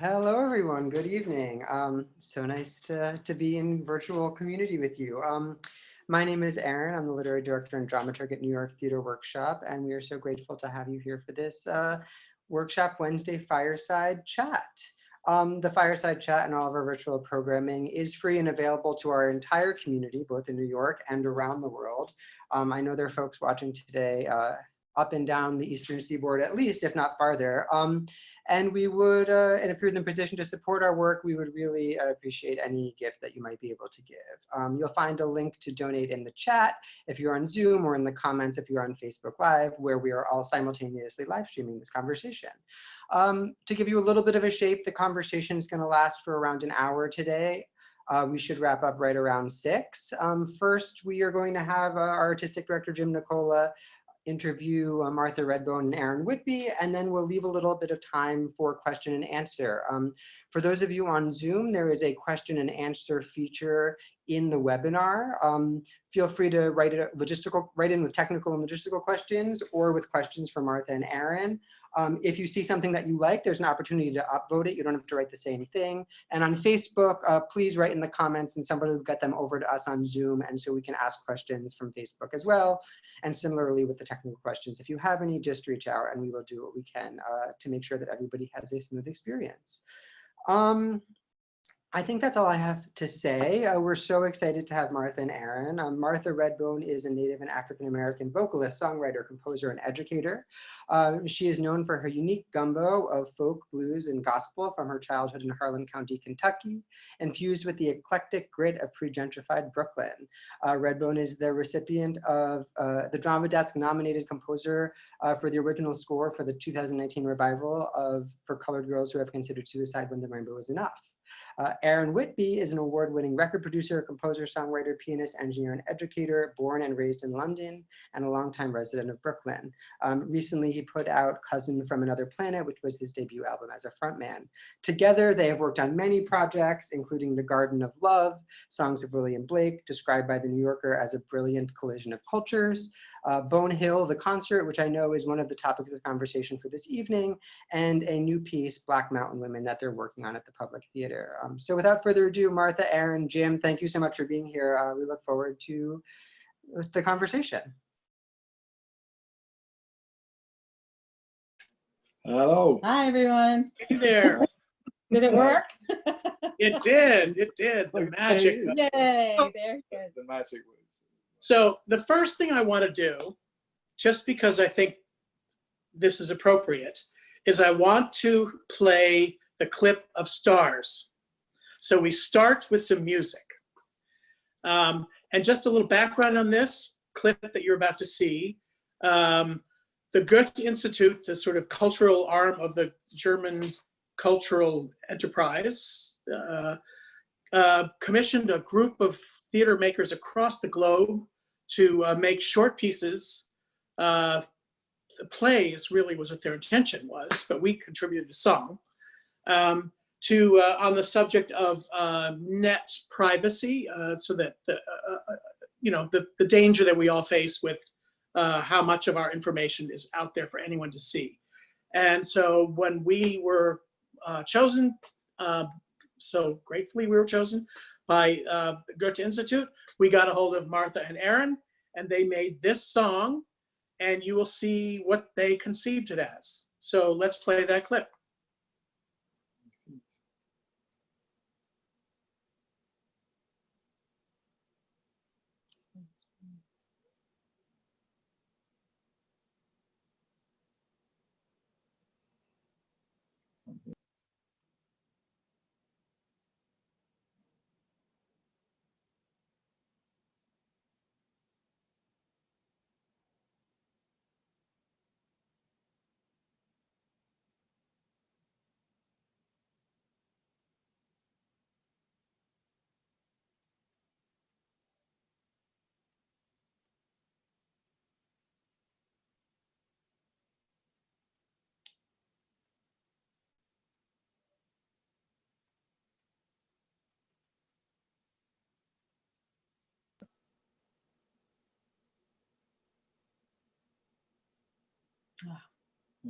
Hello, everyone. Good evening. So nice to be in virtual community with you. My name is Aaron. I'm the literary director and dramaturg at New York Theater Workshop, and we are so grateful to have you here for this Workshop Wednesday Fireside Chat. The Fireside Chat and all of our virtual programming is free and available to our entire community, both in New York and around the world. I know there are folks watching today up and down the Eastern Seaboard, at least, if not farther. And we would, and if you're in the position to support our work, we would really appreciate any gift that you might be able to give. You'll find a link to donate in the chat if you're on Zoom, or in the comments if you're on Facebook Live, where we are all simultaneously live streaming this conversation. To give you a little bit of a shape, the conversation is going to last for around an hour today. We should wrap up right around 6. First, we are going to have our artistic director, Jim Nicola, interview Martha Redbone and Aaron Whitby, and then we'll leave a little bit of time for question and answer. For those of you on Zoom, there is a question and answer feature in the webinar. Feel free to write in with technical and logistical questions, or with questions for Martha and Aaron. If you see something that you like, there's an opportunity to upvote it. You don't have to write the same thing. And on Facebook, please write in the comments, and somebody will get them over to us on Zoom, and so we can ask questions from Facebook as well. And similarly with the technical questions, if you have any, just reach out and we will do what we can to make sure that everybody has a smooth experience. I think that's all I have to say. We're so excited to have Martha and Aaron. Martha Redbone is a Native and African-American vocalist, songwriter, composer, and educator. She is known for her unique gumbo of folk, blues, and gospel from her childhood in Harlan County, Kentucky, infused with the eclectic grit of pre-gentrified Brooklyn. Redbone is the recipient of the Drama Desk nominated composer for the original score for the 2019 revival of For Colored Girls Who Have Considered Suicide When the Rainbow Is Enough. Aaron Whitby is an award-winning record producer, composer, songwriter, pianist, engineer, and educator, born and raised in London, and a longtime resident of Brooklyn. Recently, he put out Cousin from Another Planet, which was his debut album as a frontman. Together, they have worked on many projects, including The Garden of Love, Songs of William Blake, described by The New Yorker as a brilliant collision of cultures, Bone Hill, the concert, which I know is one of the topics of conversation for this evening, and a new piece, Black Mountain Women, that they're working on at the Public Theater. So without further ado, Martha, Aaron, Jim, thank you so much for being here. We look forward to the conversation. Hello. Hi, everyone. Hey there. Did it work? It did. It did. The magic. Yay, there it goes. The magic was. So the first thing I want to do, just because I think this is appropriate, is I want to play the clip of Stars. So we start with some music. And just a little background on this clip that you're about to see. The Goethe Institute, the sort of cultural arm of the German cultural enterprise, commissioned a group of theater makers across the globe to make short pieces. The plays really was what their intention was, but we contributed a song on the subject of net privacy, so that the danger that we all face with how much of our information is out there for anyone to see. And so when we were chosen, so gratefully we were chosen by the Goethe Institute, we got a hold of Martha and Aaron, and they made this song, and you will see what they conceived it as. So let's play that clip.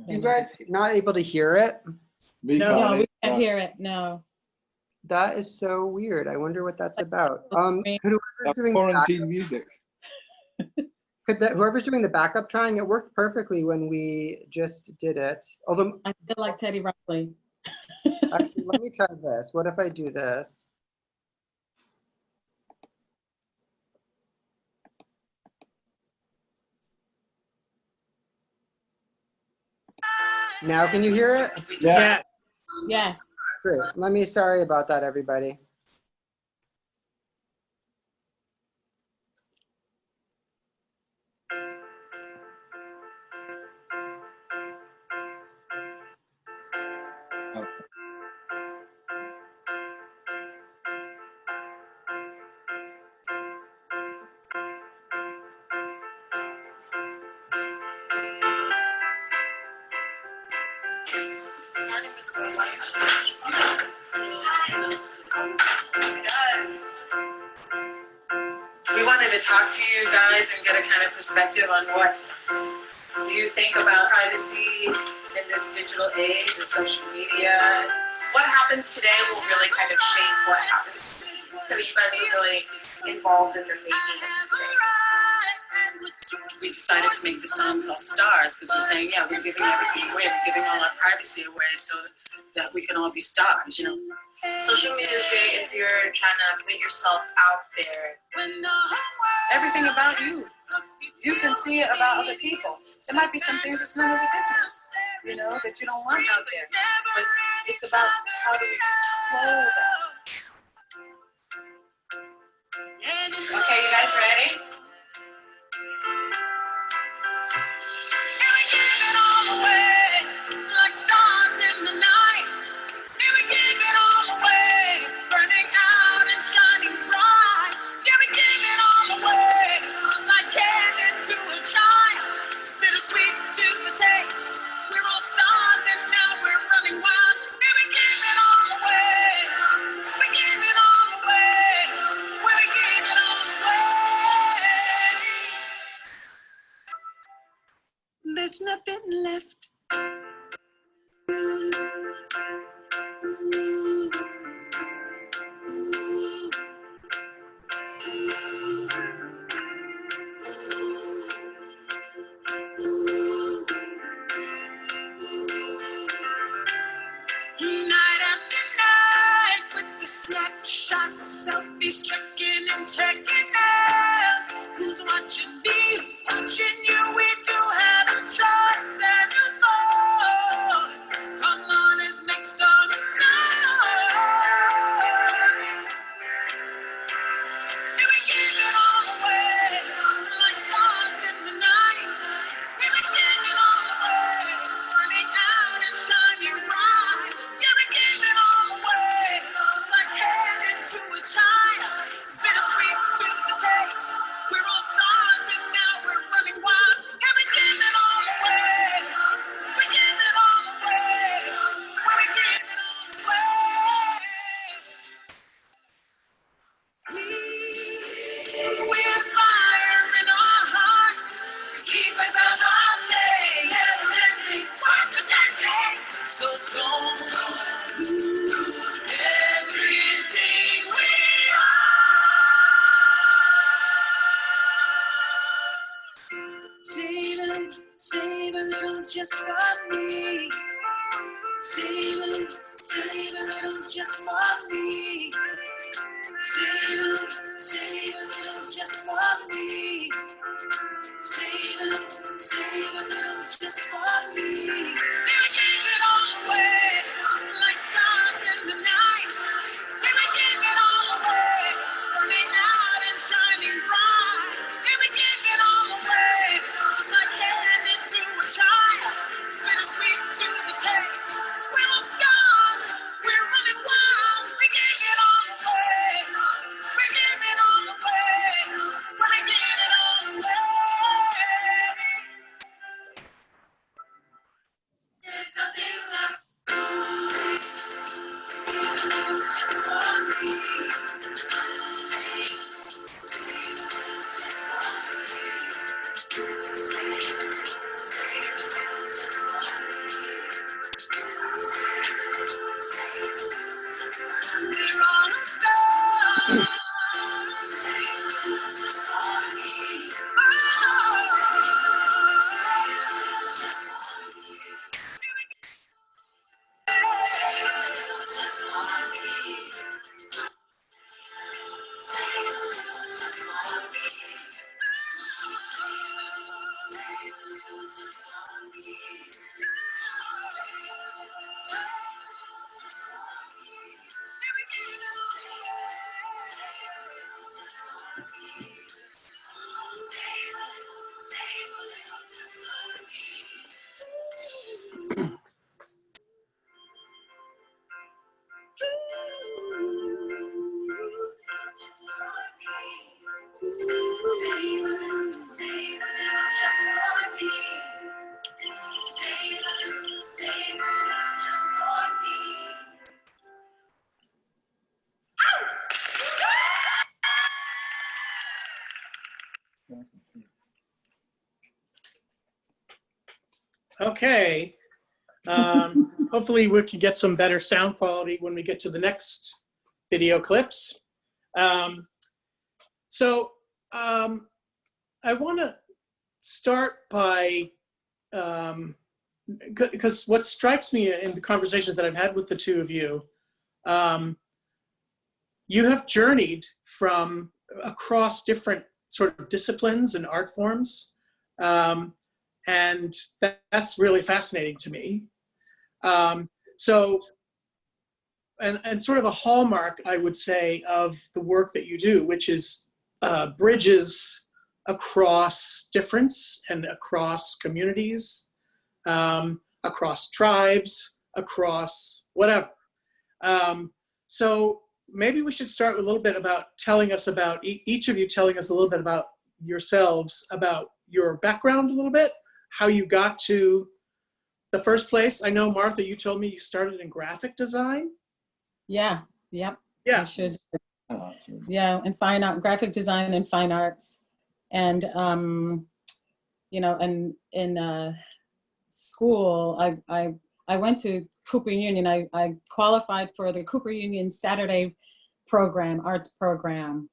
You guys not able to hear it? Me, No. No, Connie. we can't hear it. No. That is so weird. I wonder what that's about. Great. Whoever's That's doing quarantine music. whoever's doing the backup trying, it worked perfectly when we just did it. Although, I feel like Teddy Riley. actually, let me try this. What if I do this? Now, can you hear it? Yeah. Yes. Great. Sorry about that, everybody. Oh. We wanted to talk to you guys and get a kind of perspective on what you think about privacy in this digital age of social media. What happens today will really kind of shape what happens. So you guys are really involved in the making of this thing. We decided to make the song called Stars because we're saying, yeah, we're giving everything away. We're giving all our privacy away so that we can all be stars, you know? Social media is great if you're trying to put yourself out there. Everything about you. You can see it about other people. There might be some things that's none of your business, you know, that you don't want out there. But it's about how do we control that. Okay, you guys ready? There's nothing left. Night after night with the snapshots, selfies, checking and checking out. Who's watching me? Who's watching you? We do have a choice and a voice. Come on, let's make some noise. And we give it all away, like stars in the night. And we give it all away, burning out and shining bright. Yeah, we give it all away, just like head into a child. Bittersweet to the taste. We're all stars and now we're running wild. Yeah, we give it all away. We give it all away. We give it all away. With fire in our hearts, keep us on our way. Never ending, protecting. So don't lose everything we are. Save a little just for me. Save a little just for me. Save a little just for me. Save a little just for me. They gave it all away, like stars in the night. They gave it all away, burning out and shining bright. They gave it all away, just like handed to a child. Bittersweet to the taste. We're all stars, we're running wild. Okay. Hopefully we can get some better sound quality when we get to the next video clips. I want to start by, because what strikes me in the conversations that I've had with the two of you, you have journeyed from across different sort of disciplines and art forms. And that's really fascinating to me. And sort of a hallmark, I would say, of the work that you do, which is bridges across difference and across communities, across tribes, across whatever. So maybe we should start with a little bit about telling us about, each of you telling us a little bit about yourselves, about your background a little bit, how you got to the first place. I know, Martha, you told me you started in graphic design. Yeah. Yep. Yeah. I should. Oh, that's really Yeah, and fine art, graphic design and fine arts, and you know, and in school, I went to Cooper Union. I qualified for the Cooper Union Saturday program, arts program,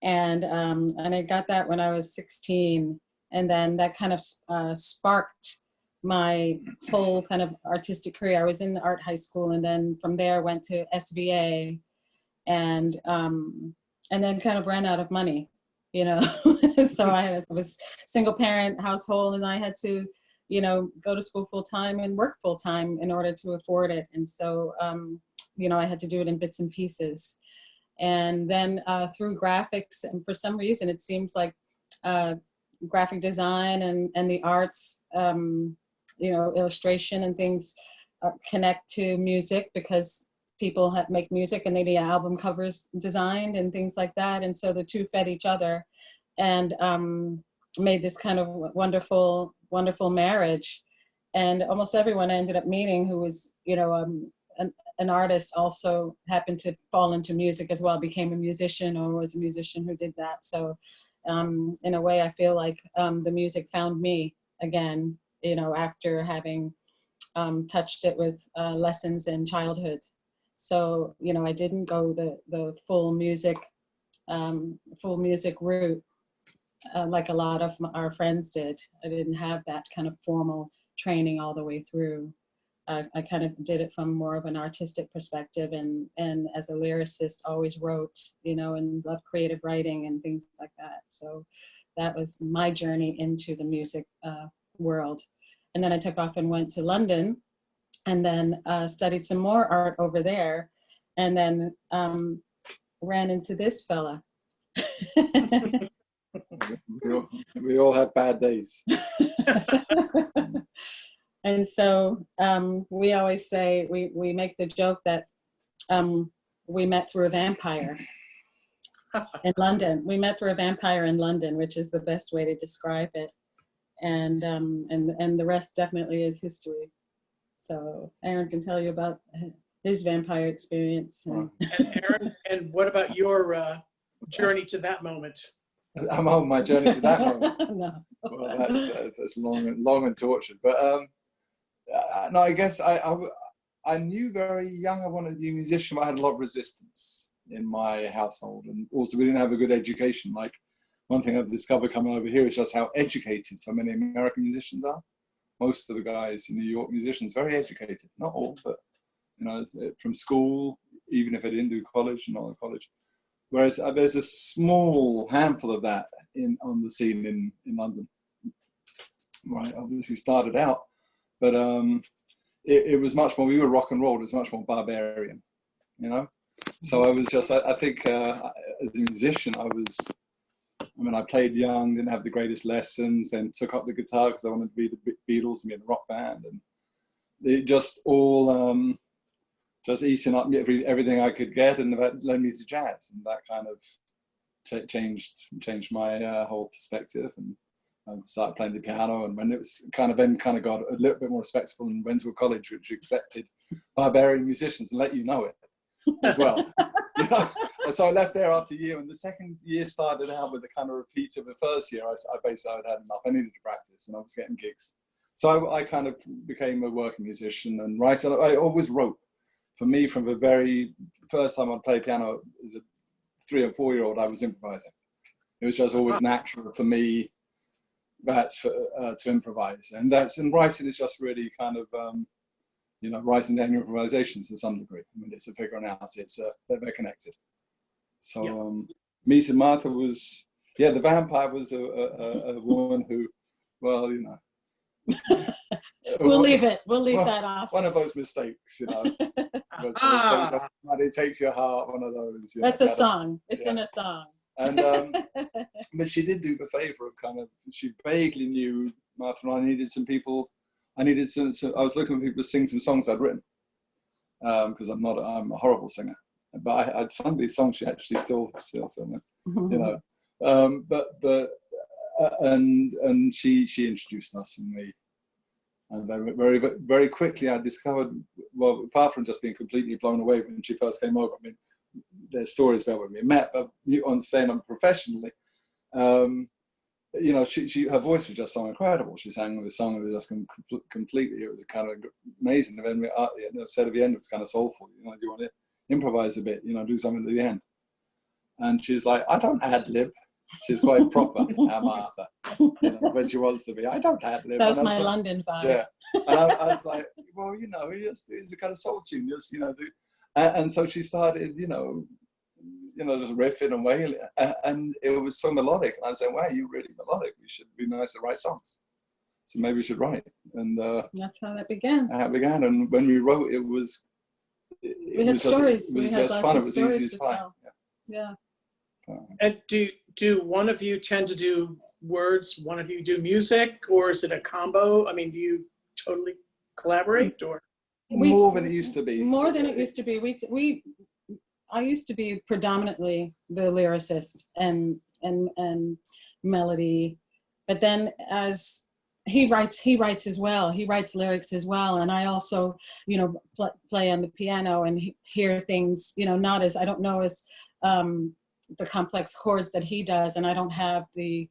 and I got that when I was 16, and then that kind of sparked my whole kind of artistic career. I was in art high school, and then from there I went to SVA, and then kind of ran out of money, you know. So I was single parent household, and I had to, you know, go to school full time and work full time in order to afford it. And so, you know, I had to do it in bits and pieces. And then through graphics, and for some reason, it seems like graphic design and the arts, you know, illustration and things connect to music, because people make music and they need album covers designed and things like that. And so the two fed each other, and made this kind of wonderful, wonderful marriage. And almost everyone I ended up meeting who was, you know, an artist also happened to fall into music as well, became a musician or was a musician who did that. So in a way, I feel like the music found me again, you know, after having touched it with lessons in childhood. So, you know, I didn't go the full music route like a lot of our friends did. I didn't have that kind of formal training all the way through. I kind of did it from more of an artistic perspective, and as a lyricist always wrote, you know, and loved creative writing and things like that. So that was my journey into the music world. And then I took off and went to London, and then studied some more art over there, and then ran into this fella. we all have bad days. And so we always say, we make the joke that we met through a vampire in London. We met through a vampire in London, which is the best way to describe it. And the rest definitely is history. So Aaron can tell you about his vampire experience. And Aaron, and what about your journey to that moment? I'm on my journey to that moment. No. Well, that's long and tortured. But no, I guess I knew very young I wanted to be a musician, but I had a lot of resistance in my household, and also we didn't have a good education. Like, one thing I've discovered coming over here is just how educated so many American musicians are. Most of the guys in New York, musicians, very educated. Not all, but, you know, from school, even if I didn't do college, not in college. Whereas there's a small handful of that on the scene in London. right, obviously started out, but it was much more, we were rock and roll, it was much more barbarian, you know? So I was just, I think as a musician, I played young, didn't have the greatest lessons, then took up the guitar because I wanted to be the Beatles and be in a rock band. And it just all, just eating up everything I could get, and that led me to jazz. And that kind of changed my whole perspective. And I started playing the piano, and when it was kind of got a little bit more respectable and went to a college which accepted barbarian musicians and let you know it as well. You know? So I left there after a year, and the second year started out with a kind of repeat of the first year. I basically had enough. I needed to practice, and I was getting gigs. So I kind of became a working musician and writer. I always wrote. For me, from the very first time I played piano as a 3 or 4 year old, I was improvising. It was just always natural for me to improvise, and writing is just really kind of writing down your improvisations to some degree. I mean, it's a figuring out. They're connected. So Meet and Martha was, the vampire was a woman who, well, you know. We'll leave that off. One of those mistakes, you know. Somebody takes your heart, one of those. That's a song. It's in a song. And but she did do the favor of kind of, she vaguely knew Martha and I needed some people. I was looking for people to sing some songs I'd written, because I'm a horrible singer. But I'd sung these songs she actually still sung, you know. And she introduced us, and very, very quickly I discovered, well, apart from just being completely blown away when she first came over, I mean, there's stories about when we met, but on staying professionally, you know, her voice was just so incredible. She sang the song, it was just completely, it was kind of amazing. And then we said at the end, it was kind of soulful. You know, do you want to improvise a bit? You know, do something at the end. And she's like, I don't ad lib. She's quite proper, Martha, you know, when she wants to be. I don't ad lib. That was my London vibe. Yeah, and I was like, well, you know, it's a kind of soul tune, just, you know. And so she started, you know, just riffing and wailing, and it was so melodic. And I said, wow, you're really melodic. We should be nice to write songs. So maybe we should write. And that's how that began. And when we wrote, it was stories. It was just fun. It was easy as pie. Yeah. And do one of you tend to do words, one of you do music, or is it a combo? I mean, do you totally collaborate, or? More than it used to be. More than it used to be. I used to be predominantly the lyricist and melody, but then as he writes as well. He writes lyrics as well, and I also, you know, play on the piano and hear things, you know, I don't know as the complex chords that he does, and I don't have the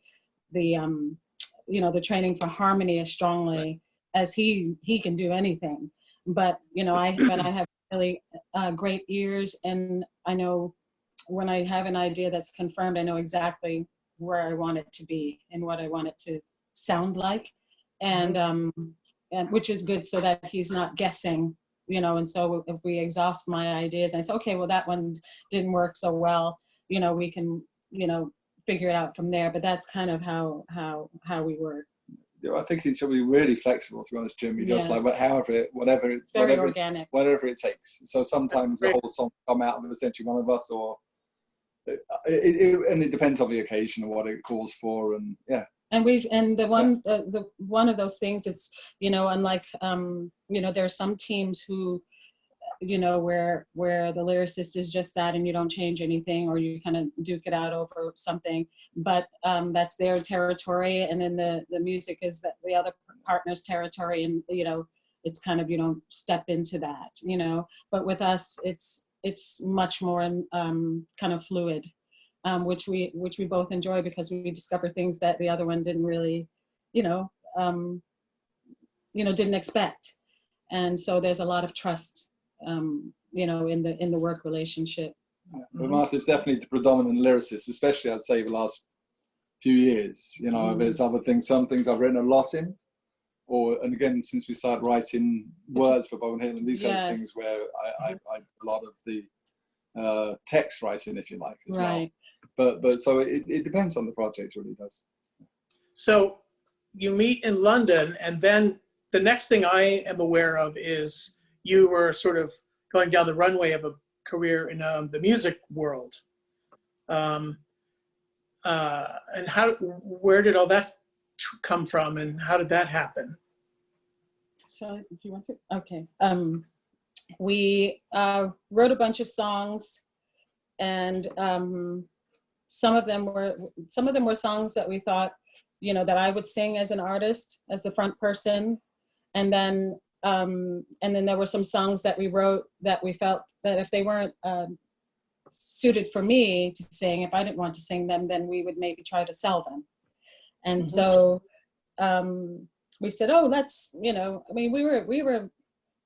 you know, the training for harmony as strongly as he can do anything. But you know, I have really great ears, and I know when I have an idea that's confirmed, I know exactly where I want it to be and what I want it to sound like, and which is good, so that he's not guessing, you know. And so if we exhaust my ideas, and I say, okay, well, that one didn't work so well, you know, we can, you know, figure it out from there. But that's kind of how we work. Yeah, I think it should be really flexible, to be honest, Jimmy. Just like whatever organic, whatever it takes. So sometimes the whole song come out of essentially one of us, or and it depends on the occasion and what it calls for, and yeah. And the one of those things, it's, you know, unlike you know, there are some teams who, you know, where the lyricist is just that, and you don't change anything, or you kind of duke it out over something, but that's their territory, and then the music is that the other partner's territory, and, you know, it's kind of, you don't step into that, you know. But with us, it's much more kind of fluid, which we both enjoy, because we discover things that the other one didn't really, you know, didn't expect, and so there's a lot of trust, you know, in the work relationship. But Martha's definitely the predominant lyricist, especially I'd say the last few years. You know, there's other things, some things I've written a lot in, and again, since we started writing words for Bone Hill and these other things, where I a lot of the text writing, if you like, as well. But so it depends on the project, it really does. So you meet in London, and then the next thing I am aware of is you were sort of going down the runway of a career in the music world. And where did all that come from, and how did that happen? Do you want to? Okay. We wrote a bunch of songs, and some of them were songs that we thought, you know, that I would sing as an artist, as the front person, and then there were some songs that we wrote that we felt that if they weren't suited for me to sing, if I didn't want to sing them, then we would maybe try to sell them. And so we said, oh, let's, you know, I mean,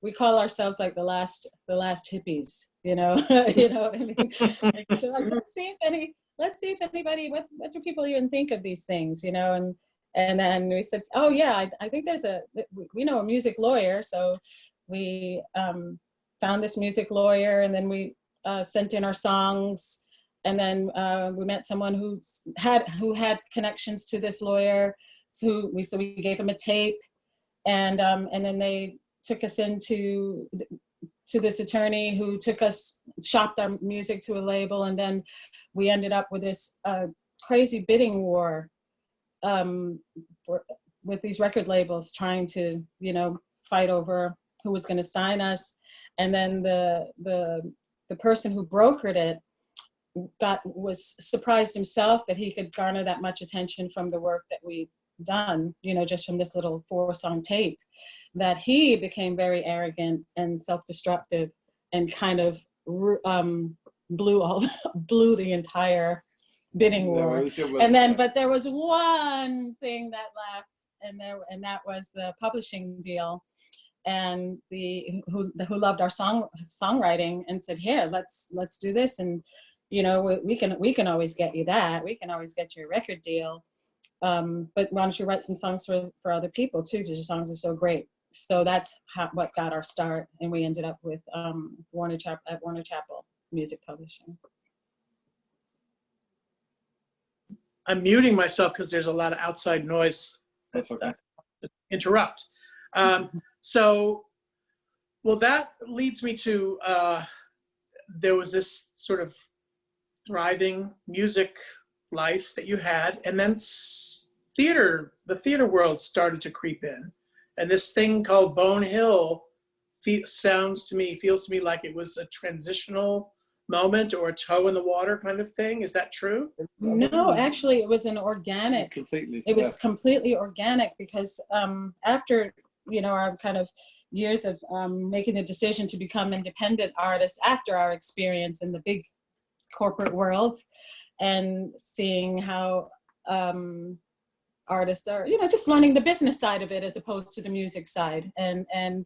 we call ourselves like the last hippies, you know, you know what I mean? So like, let's see if anybody, what do people even think of these things, you know? And then we said, oh yeah, I think we know a music lawyer. So we found this music lawyer, and then we sent in our songs, and then we met someone who had connections to this lawyer. So we gave him a tape, and then they took us to this attorney who shopped our music to a label, and then we ended up with this crazy bidding war with these record labels trying to, you know, fight over who was going to sign us. And then the person who brokered it was surprised himself that he could garner that much attention from the work that we'd done, you know, just from this little 4-song tape, that he became very arrogant and self-destructive and kind of blew the entire bidding war. But there was one thing that left, and that was the publishing deal, and who loved our songwriting and said, here, let's do this, and you know, we can always get you that, we can always get you a record deal, but why don't you write some songs for other people too, because your songs are so great. So that's what got our start, and we ended up with Warner Chappell Music Publishing. I'm muting myself because there's a lot of outside noise. That's okay. Interrupt. So, well, that leads me to, there was this sort of thriving music life that you had, and then the theater world started to creep in. And this thing called Bone Hill feels to me like it was a transitional moment or a toe in the water kind of thing. Is that true? No, actually it was an organic. It was completely organic, because after, you know, our kind of years of making the decision to become independent artists after our experience in the big corporate world, and seeing how artists are, you know, just learning the business side of it as opposed to the music side, and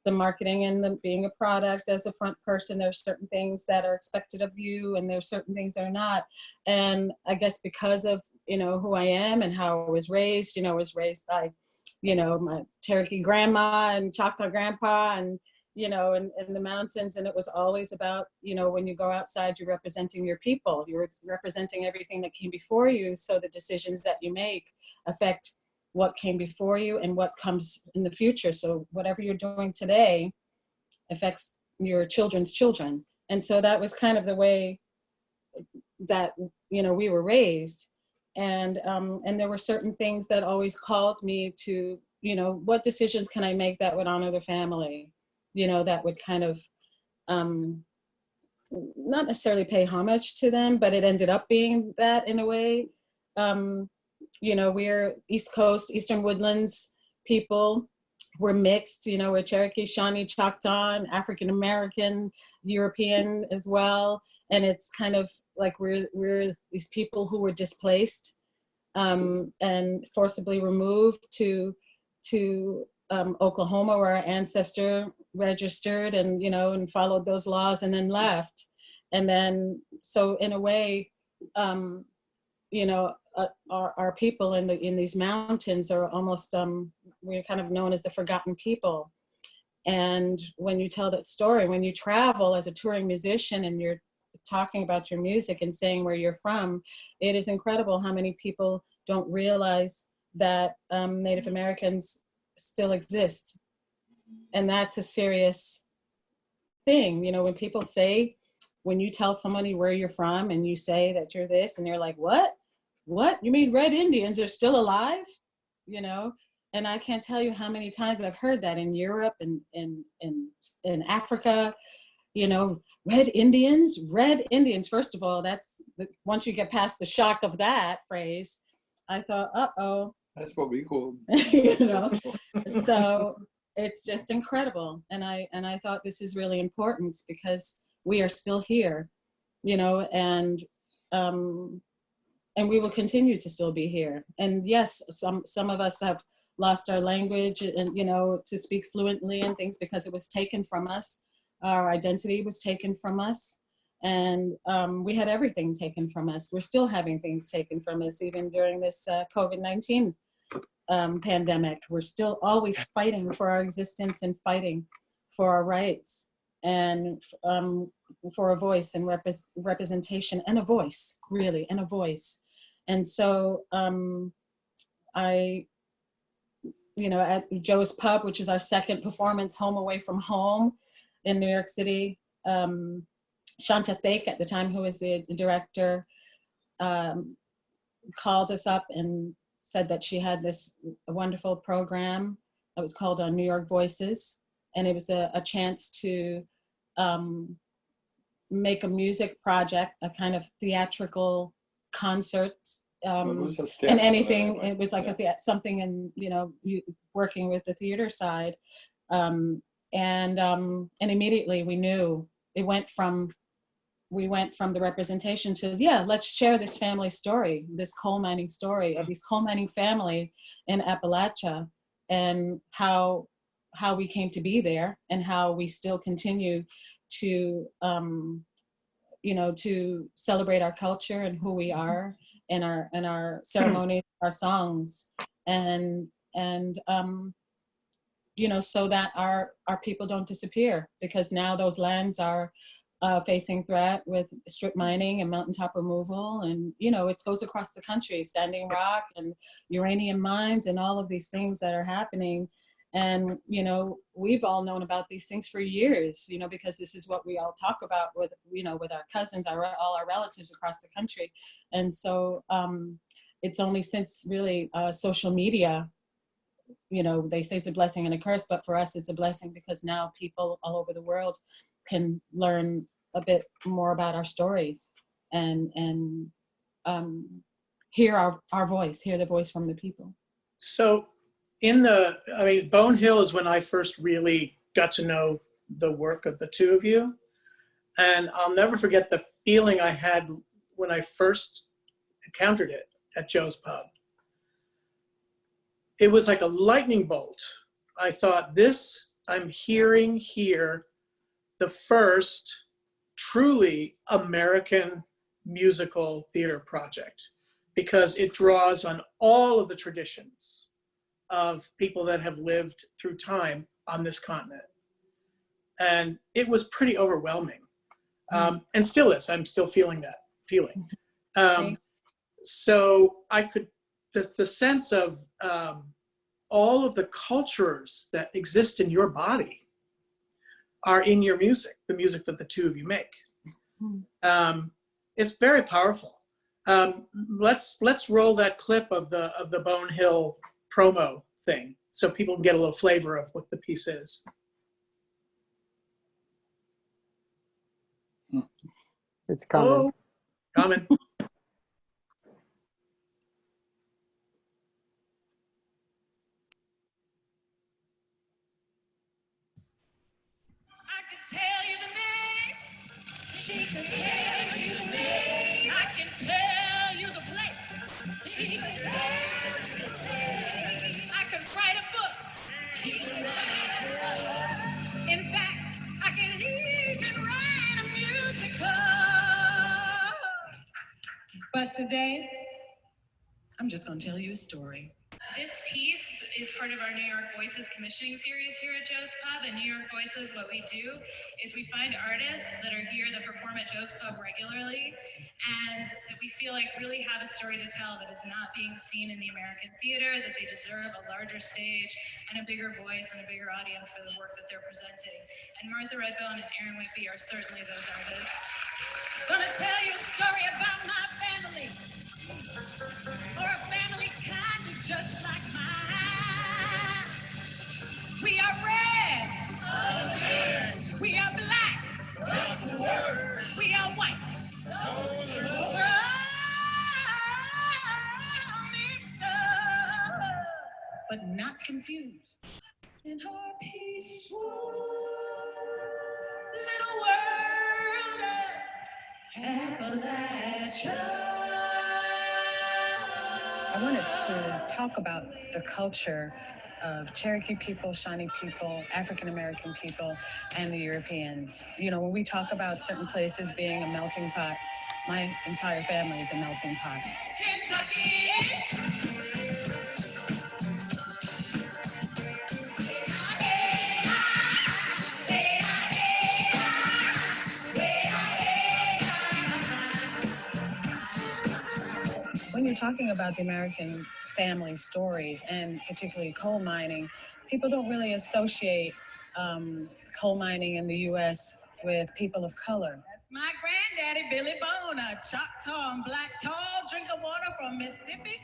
the marketing and the being a product as a front person. There's certain things that are expected of you, and there's certain things that are not. And I guess because of, you know, who I am and how I was raised, you know, I was raised by, you know, my Cherokee grandma and Choctaw grandpa, and, you know, in the mountains. And it was always about, you know, when you go outside, you're representing your people, you're representing everything that came before you. So the decisions that you make affect what came before you and what comes in the future. So whatever you're doing today affects your children's children. And so that was kind of the way that, you know, we were raised. And there were certain things that always called me to, you know, what decisions can I make that would honor the family, you know, that would kind of not necessarily pay homage to them, but it ended up being that in a way. You know, we're East Coast, Eastern Woodlands people. We're mixed, you know, we're Cherokee, Shawnee, Choctaw, African-American, European as well. And it's kind of like we're these people who were displaced and forcibly removed to Oklahoma, where our ancestor registered and, you know, and followed those laws and then left. And then, so in a way, you know, our people in these mountains are almost, we're kind of known as the forgotten people. And when you tell that story, when you travel as a touring musician and you're talking about your music and saying where you're from, it is incredible how many people don't realize that Native Americans still exist. And that's a serious thing. You know, when people say, when you tell somebody where you're from and you say that you're this, and they're like, what? You mean Red Indians are still alive? You know, and I can't tell you how many times I've heard that in Europe and in Africa, you know, Red Indians. First of all, once you get past the shock of that phrase, I thought, uh-oh. That's what we call them. You know, so it's just incredible. And I thought this is really important because we are still here, you know, and we will continue to still be here. And yes, some of us have lost our language and, you know, to speak fluently and things because it was taken from us. Our identity was taken from us. And we had everything taken from us. We're still having things taken from us, even during this COVID-19 pandemic. We're still always fighting for our existence and fighting for our rights and for a voice and representation and a voice, really, and a voice. And so you know, at Joe's Pub, which is our second performance, Home Away from Home in New York City, Shanta Fake at the time, who was the director, called us up and said that she had this wonderful program that was called New York Voices. And it was a chance to make a music project, a kind of theatrical concert, and anything. It was like something in, you know, working with the theater side. And immediately we knew we went from the representation to, yeah, let's share this family story, this coal mining story of this coal mining family in Appalachia, and how we came to be there and how we still continue to, you know, to celebrate our culture and who we are and our ceremonies, our songs, and you know, so that our people don't disappear, because now those lands are facing threat with strip mining and mountaintop removal, and you know, it goes across the country, Standing Rock and uranium mines and all of these things that are happening. And you know, we've all known about these things for years, you know, because this is what we all talk about with, you know, with our cousins, all our relatives across the country. And so it's only since really social media, you know, they say it's a blessing and a curse, but for us it's a blessing, because now people all over the world can learn a bit more about our stories and hear our voice, hear the voice from the people. So Bone Hill is when I first really got to know the work of the two of you. And I'll never forget the feeling I had when I first encountered it at Joe's Pub. It was like a lightning bolt. I thought, I'm hearing here the first truly American musical theater project, because it draws on all of the traditions of people that have lived through time on this continent. And it was pretty overwhelming. And still is. I'm still feeling that feeling. So I could, the sense of all of the cultures that exist in your body are in your music, the music that the two of you make. It's very powerful. Let's roll that clip of the Bone Hill promo thing so people can get a little flavor of what the piece is. It's coming. Oh, coming. I can tell you the name. She can tell you the name. I can tell you the place. She can tell you the place. I can write a book. She can write a book. In fact, I can even write a musical. But today, I'm just going to tell you a story. This piece is part of our New York Voices commissioning series here at Joe's Pub. And New York Voices, what we do is we find artists that are here that perform at Joe's Pub regularly and that we feel like really have a story to tell that is not being seen in the American theater, that they deserve a larger stage and a bigger voice and a bigger audience for the work that they're presenting. And Martha Redbone and Aaron Whitby are certainly those artists. Gonna tell you a story about my family, or a family kind of just like mine. We are red, we are black, we are white. We're all mixed up, but not confused. In our peaceful little world of Appalachia. I wanted to talk about the culture of Cherokee people, Shawnee people, African American people, and the Europeans. You know, when we talk about certain places being a melting pot, my entire family is a melting pot. Kentucky. When you're talking about the American family stories, and particularly coal mining, people don't really associate coal mining in the U.S. with people of color. That's my granddaddy, Billy Bone, a Choctaw and black tall, drink of water from Mississippi.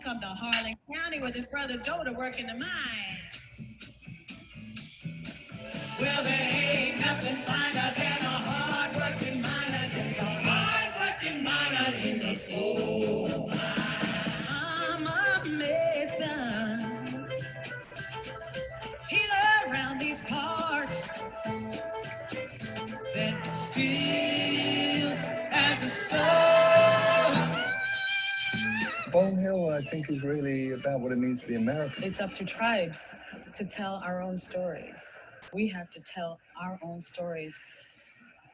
Come to Harlan County with his brother Joe to work in the mine. Well, there ain't nothing finer than a hard-working miner. Just a hard-working miner in the coal mine. I'm a mason, healer around these parts that still has a star. Bone Hill, I think, is really about what it means to be American. It's up to tribes to tell our own stories. We have to tell our own stories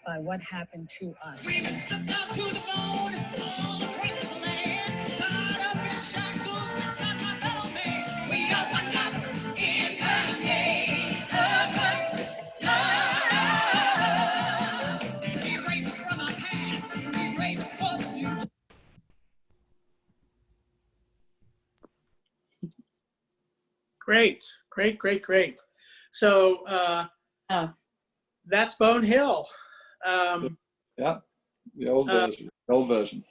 by what happened to us. We've been stripped out to the bone, all across the land, tied up in shackles beside my fellow man. We are one up in the name of love. Erased from our past, erased for the future. Great, great, great, great. So that's Bone Hill. Yeah, the old version. The old version.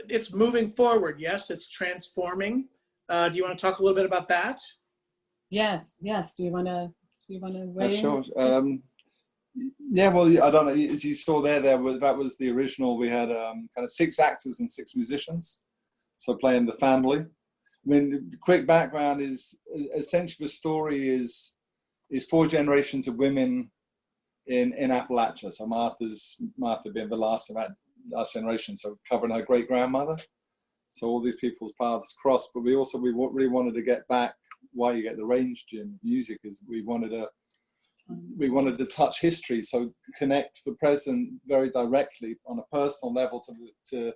It's moving forward. Yes, it's transforming. Do you want to talk a little bit about that? Yes. Do you want to weigh in? Sure. Yeah, well, I don't know. As you saw that was the original. We had kind of 6 actors and 6 musicians, so playing the family. I mean, the quick background is essentially the story is 4 generations of women in Appalachia. So Martha being the last of that last generation, so covering her great grandmother. So all these people's paths cross. But we really wanted to get back why you get the range in music is we wanted to touch history, so connect the present very directly on a personal level to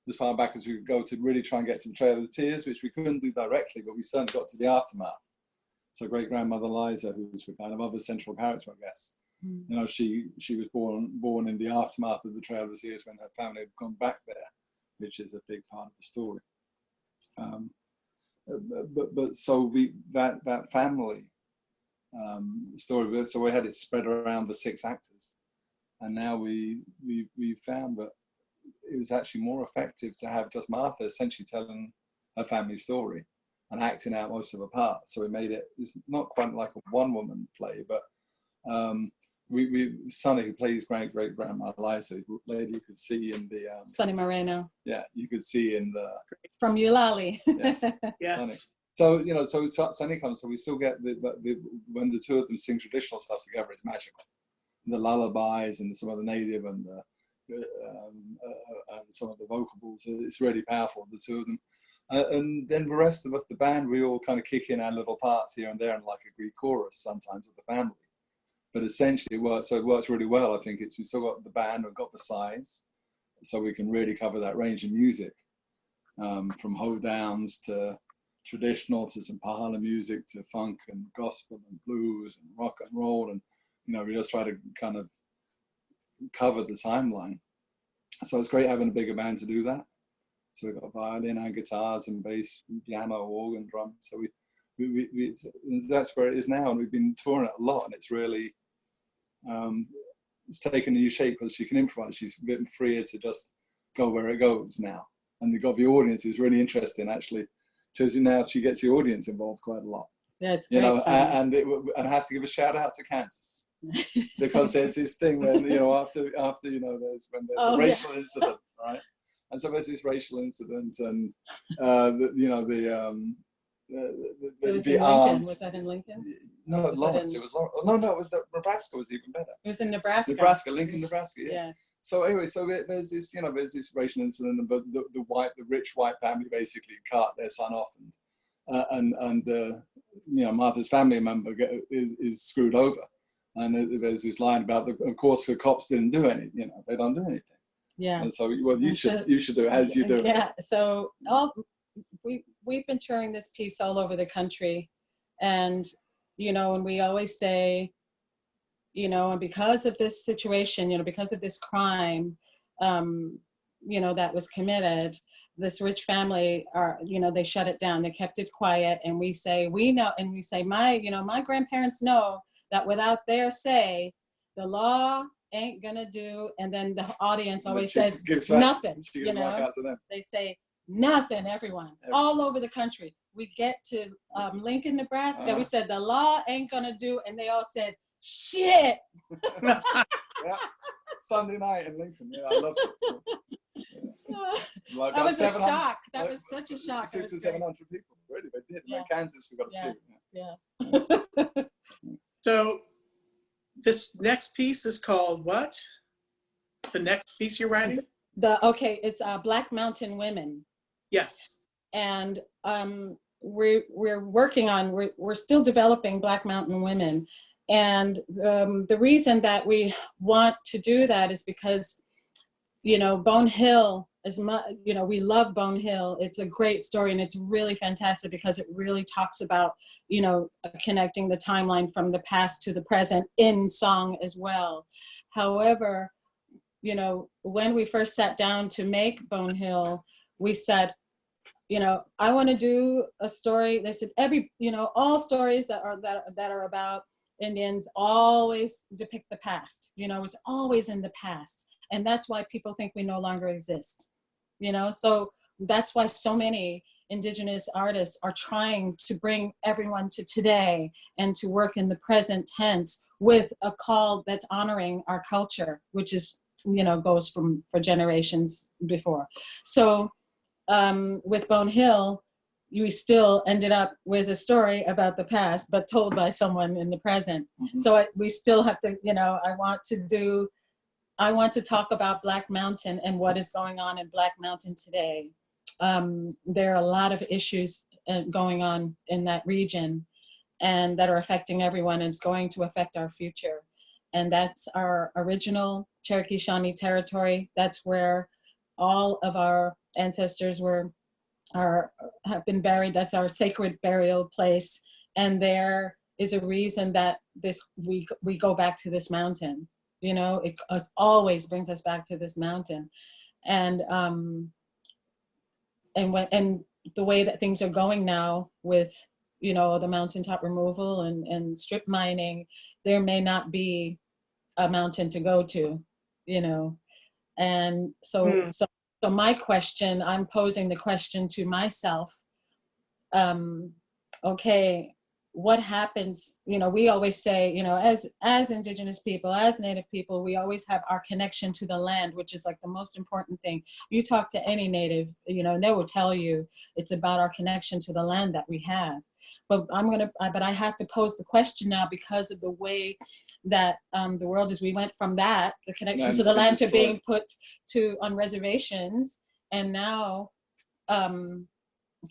as far back as we could go, to really try and get to the Trail of Tears, which we couldn't do directly, but we certainly got to the aftermath. So great grandmother Liza, who was the kind of other central character, I guess. You know, she was born in the aftermath of the Trail of Tears when her family had gone back there, which is a big part of the story. But so that family story, so we had it spread around the 6 actors, and now we found that it was actually more effective to have just Martha essentially telling her family story and acting out most of the parts. So we made it's not quite like a one-woman play, but Sonny, who plays great grandma Liza, lady you could see in the Sonny Moreno. Yeah, you could see in the from Eulalie. Yes. Yes. Sonny. So you know, so Sonny comes, so we still get when the 2 of them sing traditional stuff together, it's magical. The lullabies and some of the native and some of the vocables, it's really powerful, the 2 of them. And then the rest of us, the band, we all kind of kick in our little parts here and there, and like a Greek chorus sometimes with the family. But essentially, it works really well. I think we still got the band, we've got the size, so we can really cover that range of music. from hoedowns to traditional to some Pahala music to funk and gospel and blues and rock and roll. And, we just try to kind of cover the timeline. So it's great having a bigger band to do that. So we've got violin and guitars and bass, and piano, organ, drum. So we that's where it is now. And we've been touring it a lot, and it's really, it's taken a new shape because she can improvise. She's a bit freer to just go where it goes now. And the audience is really interesting, actually. Shows you now she gets the audience involved quite a lot. Yeah, it's great fun. And I have to give a shout out to Kansas because there's this thing when after there's a racial incident, right? And so there's this racial incident, and the aunt. Was that in Lincoln? No, Lawrence. It was Lawrence. No, it was Nebraska. Was even better. It was in Nebraska. Lincoln, Nebraska. Yeah. Yes. So anyway, there's this racial incident, but the rich white family basically cart their son off, and Martha's family member is screwed over, and there's this line about of course the cops didn't do anything. They don't do anything. Yeah. And so you should do it as you do. Yeah. So we've been touring this piece all over the country, and and we always say, and because of this situation, because of this crime, that was committed, this rich family they shut it down. They kept it quiet, and we say we know, and we say my grandparents know that without their say, the law ain't gonna do, and then the audience always says nothing. They say nothing. Everyone all over the country. We get to Lincoln, Nebraska. We said the law ain't gonna do, and they all said shit. Yeah. Sunday night in Lincoln. Yeah, I loved it. Yeah. That was a shock. That was such a shock. 600 or 700 people. Really, they did. Yeah. In Kansas, we got a few. Yeah. So this next piece is called what? The next piece you're writing? It's Black Mountain Women. Yes. And we're working on, we're still developing Black Mountain Women. And the reason that we want to do that is because, Bone Hill, we love Bone Hill. It's a great story, and it's really fantastic because it really talks about, connecting the timeline from the past to the present in song as well. However, when we first sat down to make Bone Hill, we said, I want to do a story. They said all stories that are about Indians always depict the past. It's always in the past. And that's why people think we no longer exist. So that's why so many Indigenous artists are trying to bring everyone to today and to work in the present tense with a call that's honoring our culture, which is, goes for generations before. So with Bone Hill, we still ended up with a story about the past, but told by someone in the present. Mm-hmm. So we still have to, I want to talk about Black Mountain and what is going on in Black Mountain today. There are a lot of issues going on in that region and that are affecting everyone, and it's going to affect our future. And that's our original Cherokee Shawnee territory. That's where all of our ancestors have been buried. That's our sacred burial place. And there is a reason that we go back to this mountain. It always brings us back to this mountain. And the way that things are going now with, the mountaintop removal and strip mining, there may not be a mountain to go to, and so my question, I'm posing the question to myself, okay, what happens, we always say, as Indigenous people, as Native people, we always have our connection to the land, which is like the most important thing. You talk to any Native, they will tell you it's about our connection to the land that we have. But I have to pose the question now because of the way that the world is. We went from that, the connection to the land, to being put on reservations, and now,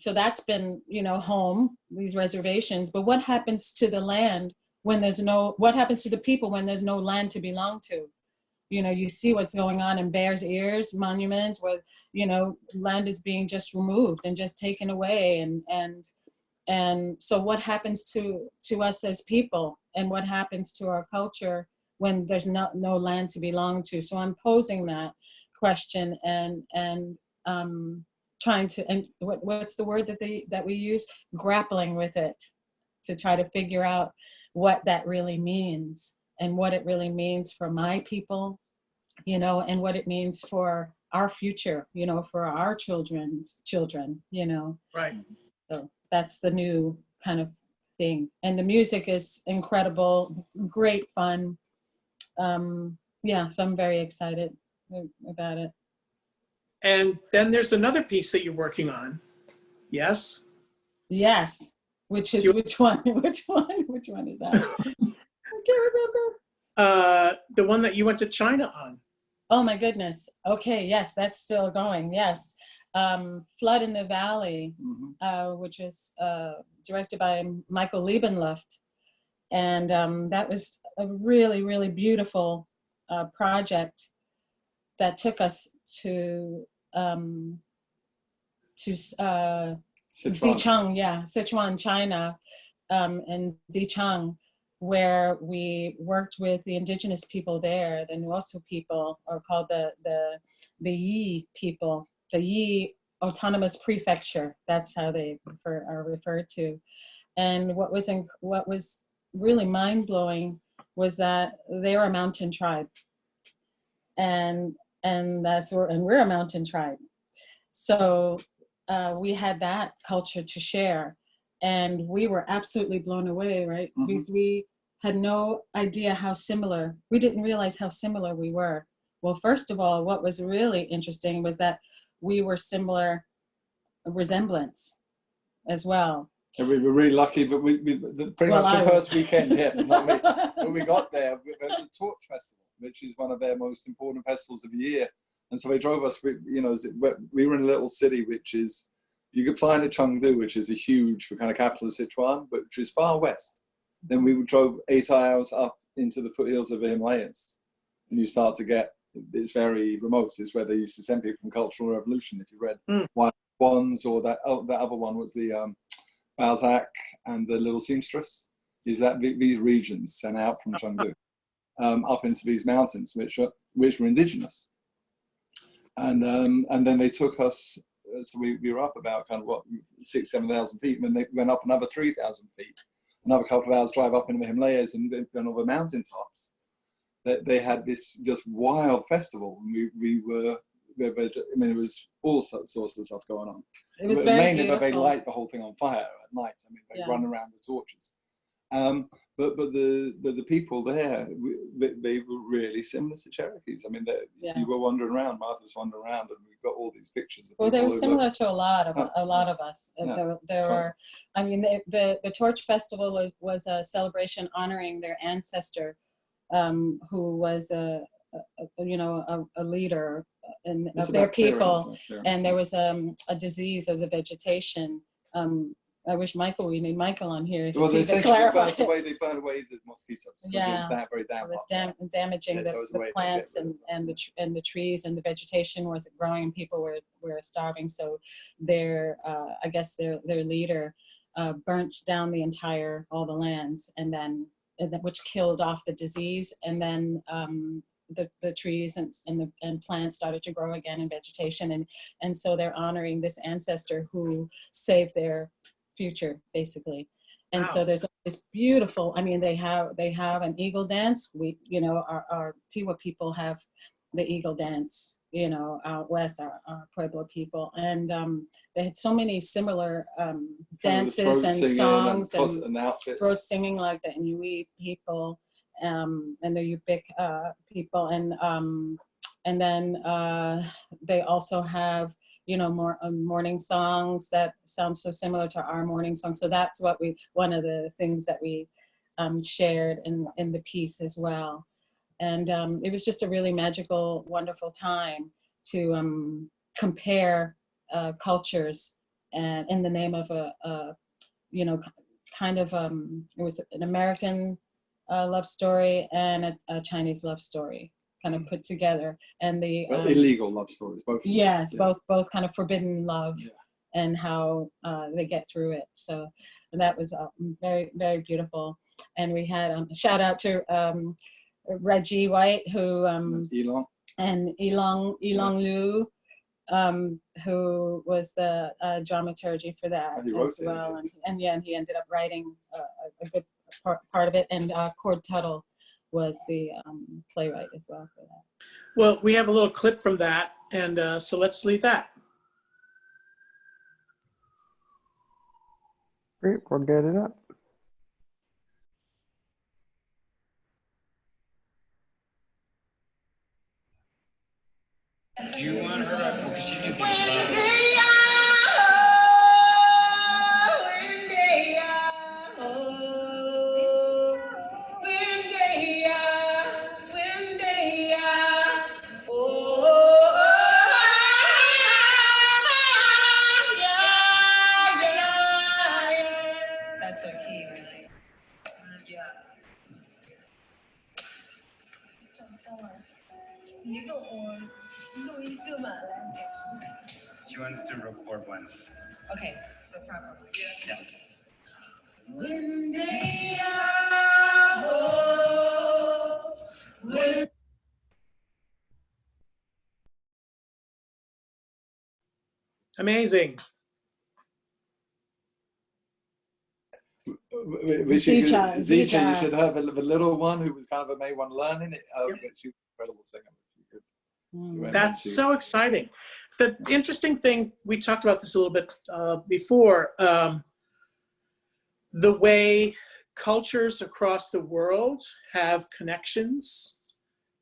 so that's been, home, these reservations. But what happens to the land when what happens to the people when there's no land to belong to? you know, you see what's going on in Bears Ears Monument, where, you know, land is being just removed and just taken away. And so what happens to us as people, and what happens to our culture when there's no land to belong to? So I'm posing that question and trying to, and what's the word that we use? Grappling with it, to try to figure out what that really means, and what it really means for my people, you know, and what it means for our future, you know, for our children's children, you know. Right. So that's the new kind of thing. And the music is incredible, great fun. Yeah, so I'm very excited about it. And then there's another piece that you're working on. Yes? Yes. Which is, which one? Which one is that? I can't remember. The one that you went to China on. Oh my goodness. Okay, yes, that's still going. Yes. Flood in the Valley, which was directed by Michael Liebenluft. And that was a really, really beautiful project that took us to Xichang, Sichuan, China, and Xichang, where we worked with the indigenous people there, the Nuosu people, or called the Yi people, the Yi Autonomous Prefecture. That's how they are referred to. And what was really mind-blowing was that they were a mountain tribe, and we're a mountain tribe. So we had that culture to share, and we were absolutely blown away, right? Because we had no idea how similar, we didn't realize how similar we were. Well, first of all, what was really interesting was that we were similar resemblance as well. And we were really lucky, but pretty much the first weekend, not me, when we got there, there was a torch festival, which is one of their most important festivals of the year. And so they drove us, you know, we were in a little city, which is, you could fly into Chengdu, which is a huge kind of capital of Sichuan, but which is far west. Then we drove 8 hours up into the foothills of the Himalayas. And you start to get, it's very remote. It's where they used to send people from Cultural Revolution. If you read Wild Ones, or that other one was the Balzac and the Little Seamstress, is that these regions sent out from Chengdu up into these mountains, which were indigenous. And then they took us, so we were up about kind of 6,000 to 7,000 feet, and then they went up another 3,000 feet. Another couple of hours drive up into the Himalayas and then over mountain tops. They had this just wild festival. And we were, I mean, it was all sorts of stuff going on. It was very mainly, beautiful. But they light the whole thing on fire at night. I mean, they run around with torches. But the people there, they were really similar to Cherokees. I mean, you were wandering around, Martha was wandering around, and we've got all these pictures. Of they were similar to a lot of us. Yeah. There were, I mean, the Torch Festival was a celebration honoring their ancestor, who was a leader of their people, and there was a disease of the vegetation. I wish we need Michael on here. Well, they burnt away the mosquitoes. Yeah, it was that very damp. It was damaging the plants and the trees, and the vegetation wasn't growing, and people were starving. So I guess their leader burnt down all the lands, and then which killed off the disease, and then the trees and plants started to grow again in vegetation, and so they're honoring this ancestor who saved their future, basically. And so there's this beautiful, I mean, they have an eagle dance. We, you know, our Tiwa people have the eagle dance, you know, out west, our Pueblo people, and they had so many similar dances and songs and throat singing, like the Inuit people and the Yupik people, and then they also have, you know, more morning songs that sound so similar to our morning songs. So that's one of the things that we shared in the piece as well. And it was just a really magical, wonderful time to compare cultures, and in the name of you know, kind of, it was an American love story and a Chinese love story kind of put together, and the But illegal love stories, both of them. yes, Yeah. both kind of forbidden love, Yeah. and how they get through it. So that was very, very beautiful. And we had a shout out to Reggie White, who Elon. and Elong Liu, who was the dramaturgy for that And he wrote as it, well. yeah. And he ended up writing a good part of it. And Cord Tuttle was the playwright as well for that. Well, we have a little clip from that, and so let's leave that. Great, we'll get it up. Do you want her? Because she's gonna sing loud. That's her key, right? Yeah. She wants to record once. Okay, the proper one. Yeah. Amazing. We should, Zicha. Zicha, you should have the little one who was kind of a May one learning it. Yep. But she's an incredible singer. You went That's into- so exciting. The interesting thing, we talked about this a little bit before, the way cultures across the world have connections,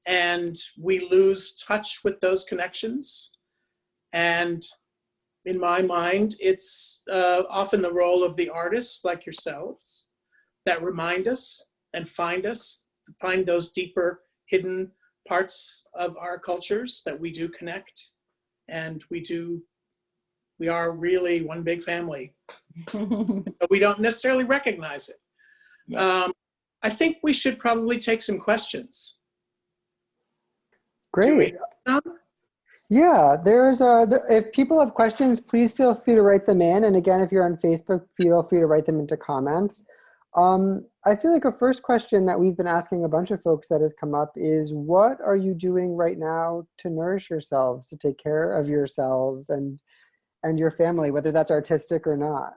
and we lose touch with those connections. And in my mind, it's often the role of the artists like yourselves that remind us, find those deeper hidden parts of our cultures that we do connect, and we are really one big family, but we don't necessarily recognize it. No. I think we should probably take some questions. Great. Yeah, if people have questions, please feel free to write them in. And again, if you're on Facebook, feel free to write them into comments. I feel like a first question that we've been asking a bunch of folks that has come up is, what are you doing right now to nourish yourselves, to take care of yourselves and your family, whether that's artistic or not?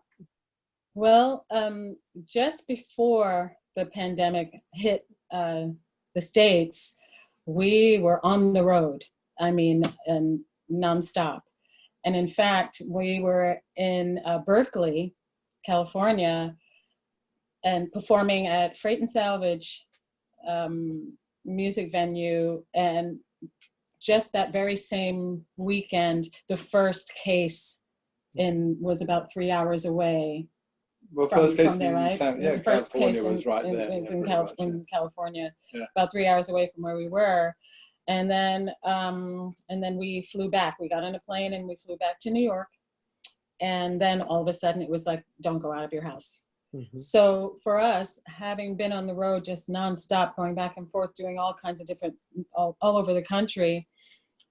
Well, just before the pandemic hit the States, we were on the road. I mean, and nonstop. And in fact, we were in Berkeley, California, and performing at Freight and Salvage music venue. And just that very same weekend, the first case was about 3 hours away. Well, first case from there, in right? yeah, First California case was right there. It's Yeah, in, pretty much, yeah. California, Yeah. about 3 hours away from where we were. And then we flew back. We got on a plane and we flew back to New York. And then all of a sudden it was like, don't go out of your house. Mm-hmm. So for us, having been on the road just nonstop, going back and forth, doing all kinds of different, all over the country,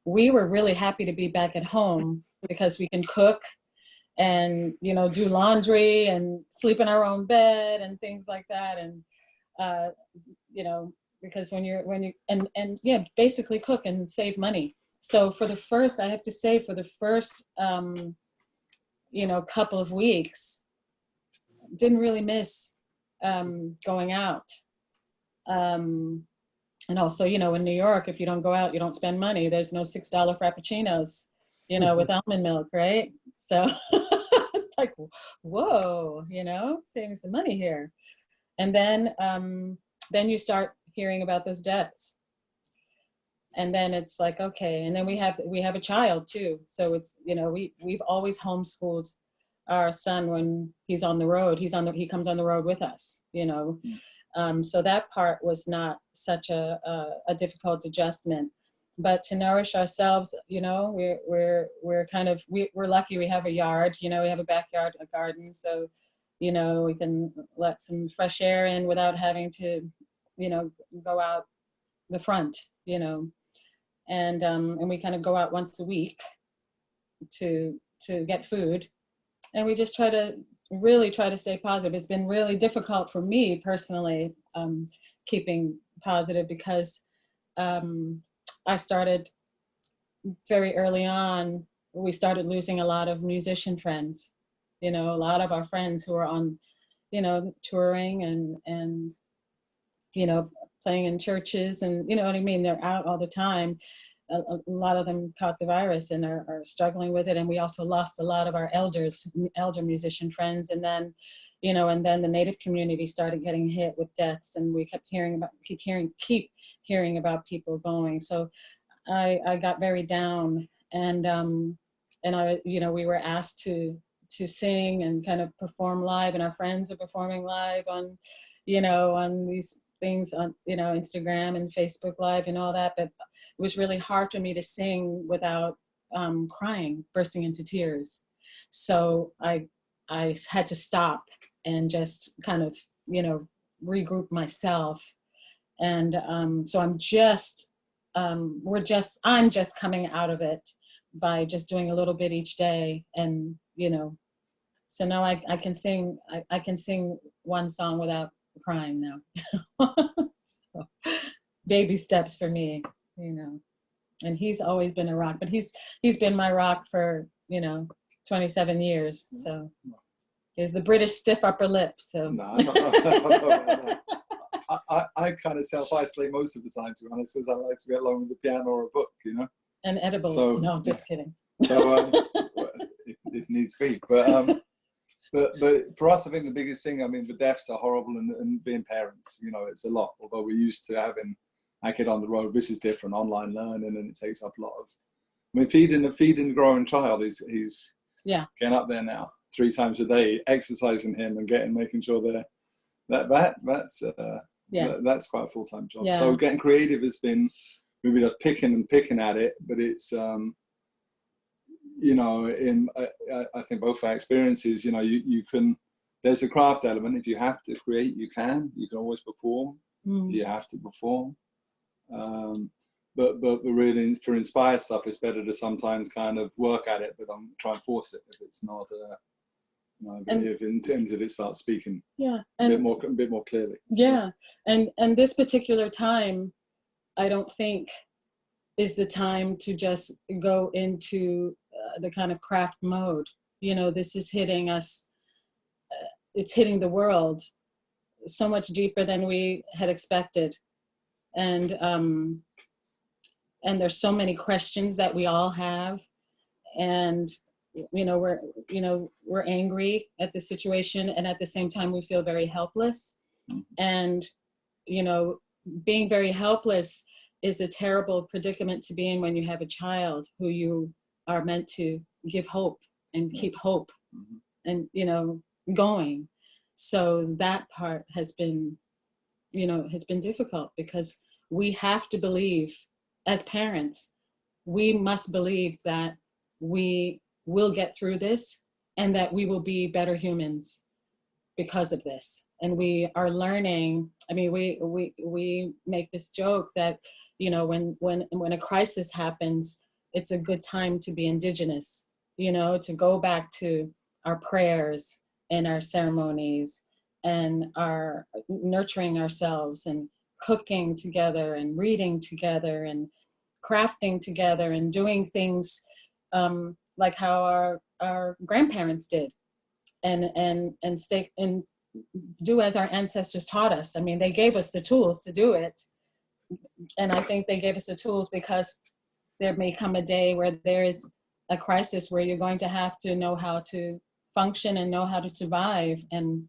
we were really happy to be back at home because we can cook and, you know, do laundry and sleep in our own bed and things like that. And, you know, because when you and yeah, basically cook and save money. So for the first, I have to say, for the first, you know, couple of weeks, didn't really miss going out. And also, you know, in New York, if you don't go out, you don't spend money. There's no $6 frappuccinos, you know, with almond milk, right? So it's like, whoa, you know, saving some money here. And then you start hearing about those deaths. And then it's like, okay. And then we have a child too. So it's, you know, we've always homeschooled our son when he's on the road. He comes on the road with us, you know. So that part was not such a difficult adjustment. But to nourish ourselves, you know, we're lucky we have a yard, you know, we have a backyard, a garden. So, you know, we can let some fresh air in without having to, you know, go out the front, you know. and we kind of go out once a week to get food, and we just really try to stay positive. It's been really difficult for me personally, keeping positive, because I started very early on. We started losing a lot of musician friends, a lot of our friends who are on, touring and playing in churches, and you know what I mean, they're out all the time. A lot of them caught the virus and are struggling with it. And we also lost a lot of our elder musician friends. And then, and then the Native community started getting hit with deaths, and we kept keep hearing about people going. So I got very down, and I, we were asked to sing and kind of perform live, and our friends are performing live on, on these things on, Instagram and Facebook Live and all that. But it was really hard for me to sing without crying, bursting into tears. So I had to stop and just kind of, regroup myself. And so I'm just coming out of it by just doing a little bit each day. And, so now I can sing, I can sing one song without crying now. So, baby steps for me. And he's always been a rock, but he's been my rock for 27 years. So he's the British stiff upper lip. So no, I kind of self-isolate most of the time, to be honest, because I like to be alone with the piano or a book, and edibles. So, no, just kidding. So if needs be, but for us, I think the biggest thing, the deaths are horrible, and being parents, it's a lot. Although we're used to having a kid on the road, this is different, online learning, and it takes up a lot of. Feeding the growing child, he's getting up there now 3 times a day, exercising him and making sure that's quite a full-time job. Yeah. So getting creative has been maybe just picking at it, but it's I think both our experiences, you can, there's a craft element. If you have to create, you can always perform. You have to perform. But really, for inspired stuff, it's better to sometimes kind of work at it, but try and force it if it's not, if in terms of it starts speaking a bit more clearly. Yeah, and this particular time, I don't think is the time to just go into the kind of craft mode. This is hitting us, it's hitting the world so much deeper than we had expected. And there's so many questions that we all have. And, we're angry at the situation. And at the same time, we feel very helpless. And, being very helpless is a terrible predicament to be in when you have a child who you are meant to give hope and keep hope and, going. So that part has been difficult, because we have to believe, as parents, we must believe that we will get through this and that we will be better humans because of this. And we are learning. We make this joke that, when a crisis happens, it's a good time to be indigenous, to go back to our prayers and our ceremonies and our nurturing ourselves and cooking together and reading together and crafting together and doing things like how our grandparents did, and stay and do as our ancestors taught us. They gave us the tools to do it. And I think they gave us the tools because there may come a day where there is a crisis where you're going to have to know how to function and know how to survive and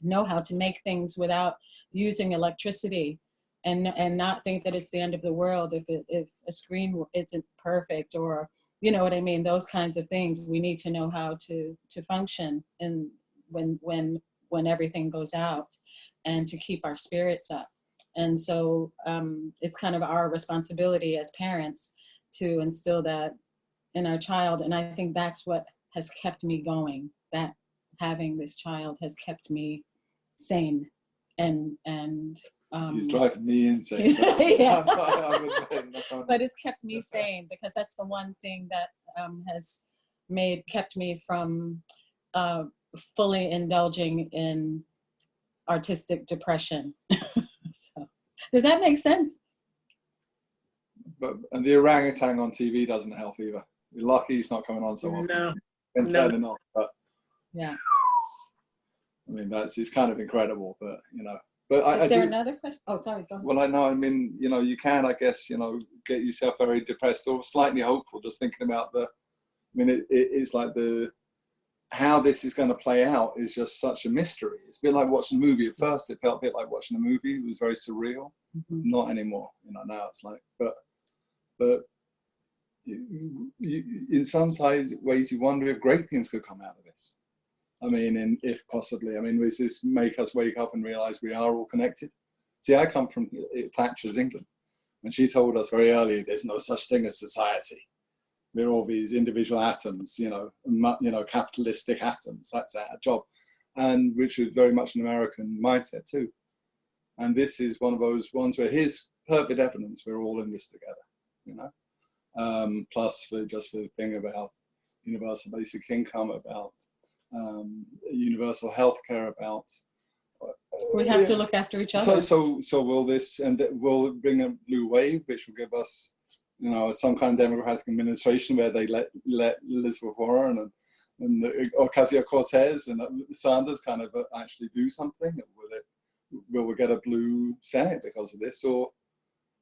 know how to make things without using electricity, and not think that it's the end of the world if a screen isn't perfect, or those kinds of things. We need to know how to function and when everything goes out, and to keep our spirits up. And so it's kind of our responsibility as parents to instill that in our child. And I think that's what has kept me going, that having this child has kept me sane and He's driving me insane. Yeah. I'm But it's kept me sane, because that's the one thing that has kept me from fully indulging in artistic depression. So, does that make sense? and the orangutan on TV doesn't help either. You're lucky he's not coming on so often. No. Been turning off, but Yeah. I mean it's kind of incredible. But you know, but Is there another question? Oh, sorry. Go ahead. Well, I know. I mean, you know, you can, I guess, you know, get yourself very depressed or slightly hopeful just thinking about it's like how this is going to play out is just such a mystery. It's a bit like watching a movie. At first, it felt a bit like watching a movie. It was very surreal. Mm-hmm. Not anymore. You know, now it's like, but in some ways, you wonder if great things could come out of this. I mean, and if possibly, I mean, does this make us wake up and realize we are all connected? See, I come from Thatcher's England, and she told us very early, there's no such thing as society. We're all these individual atoms, you know, capitalistic atoms. That's our job, and which is very much an American mindset too. And this is one of those ones where here's perfect evidence we're all in this together, you know. Plus, for the thing about universal basic income, about universal healthcare, about We have to look after each other. So will this, and will bring a blue wave, which will give us, you know, some kind of democratic administration where they let Elizabeth Warren and Ocasio-Cortez and Sanders kind of actually do something? Will we get a blue Senate because of this, or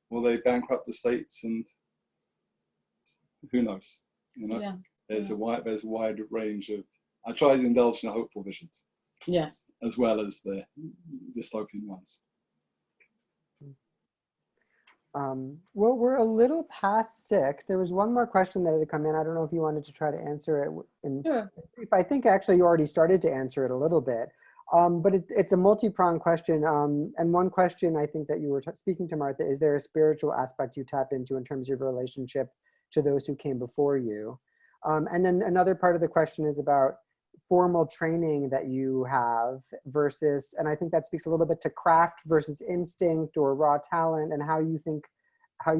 will they bankrupt the states? And who knows? You know, Yeah. There's a wide range of. I try to indulge in hopeful visions. Yes. As well as the dystopian ones. Well, we're a little past 6. There was one more question that had come in. I don't know if you wanted to try to answer it. Sure. I think actually you already started to answer it a little bit. But it's a multi-pronged question. And one question I think that you were speaking to, Martha, is there a spiritual aspect you tap into in terms of your relationship to those who came before you? And then another part of the question is about formal training that you have versus, and I think that speaks a little bit to craft versus instinct or raw talent, and how you